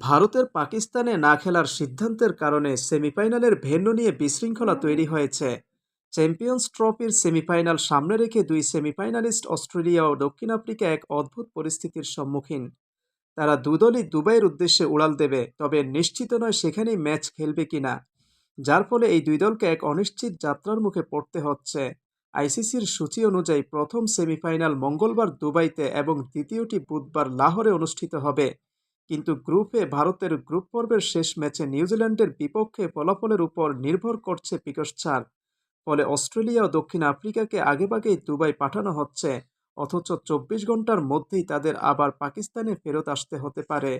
ভারতের পাকিস্তানে না খেলার সিদ্ধান্তের কারণে সেমিফাইনালের ভেন্যু নিয়ে বিশৃঙ্খলা তৈরি হয়েছে। চ্যাম্পিয়ন্স ট্রফির সেমিফাইনাল সামনে রেখে দুই সেমিফাইনালিস্ট অস্ট্রেলিয়া ও দক্ষিণ আফ্রিকা এক অদ্ভুত পরিস্থিতির সম্মুখীন। তারা দুদলই দুবাইয়ের উদ্দেশ্যে উড়াল দেবে, তবে নিশ্চিত নয় সেখানেই ম্যাচ খেলবে কিনা, যার ফলে এই দুই দলকে এক অনিশ্চিত যাত্রার মুখে পড়তে হচ্ছে। আইসিসির সূচি অনুযায়ী প্রথম সেমিফাইনাল মঙ্গলবার দুবাইতে এবং দ্বিতীয়টি বুধবার লাহোরে অনুষ্ঠিত হবে। কিন্তু গ্রুপে ভারতের গ্রুপ পর্বের শেষ ম্যাচে নিউজিল্যান্ডের বিপক্ষে ফলাফলের উপর নির্ভর করছে পিকস ছাড়। ফলে অস্ট্রেলিয়া ও দক্ষিণ আফ্রিকাকে আগেভাগেই দুবাই পাঠানো হচ্ছে, অথচ 24 ঘন্টার মধ্যেই তাদের আবার পাকিস্তানে ফেরত আসতে হতে পারে।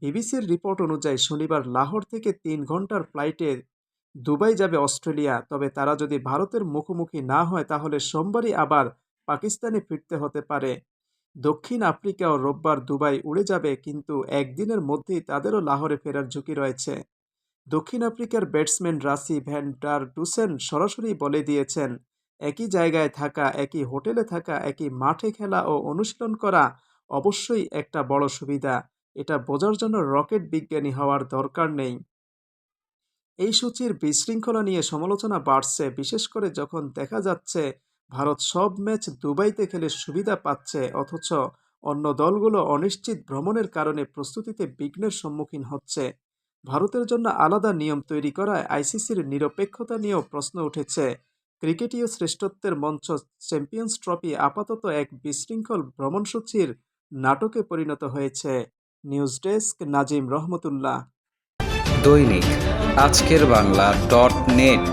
বিবিসির রিপোর্ট অনুযায়ী শনিবার লাহোর থেকে 3 ঘন্টার ফ্লাইটে দুবাই যাবে অস্ট্রেলিয়া, তবে তারা যদি ভারতের মুখোমুখি না হয় তাহলে সোমবারই আবার পাকিস্তানে ফিরতে হতে পারে। দক্ষিণ আফ্রিকাও রোববার দুবাই উড়ে যাবে, কিন্তু একদিনের মধ্যেই তাদেরও লাহোরে ফেরার ঝুঁকি রয়েছে। দক্ষিণ আফ্রিকার batsman Rasi van der Dussen সরাসরি বলে দিয়েছেন, একই জায়গায় থাকা, একই হোটেলে থাকা, একই মাঠে খেলা ও অনুশীলন করা অবশ্যই একটা বড় সুবিধা। এটা বোঝার জন্য রকেট বিজ্ঞানী হওয়ার দরকার নেই। এই সূচির বিশৃঙ্খলা নিয়ে সমালোচনা বাড়ছে, বিশেষ করে যখন দেখা যাচ্ছে ভারত সব ম্যাচ দুবাইতে খেলে সুবিধা পাচ্ছে, অথচ অন্য দলগুলো অনিশ্চিত ভ্রমণের কারণে প্রস্তুতিতে বিঘ্নের সম্মুখীন হচ্ছে। ভারতের জন্য আলাদা নিয়ম তৈরি করায় আইসিসির নিরপেক্ষতা নিয়েও প্রশ্ন উঠেছে। ক্রিকেটীয় শ্রেষ্ঠত্বের মঞ্চ চ্যাম্পিয়ন্স ট্রফি আপাতত এক বিশৃঙ্খল ভ্রমণসূচির নাটকে পরিণত হয়েছে। নিউজ ডেস্ক, নাজিম রহমতুল্লাহ। দৈনিক আজকের বাংলা .net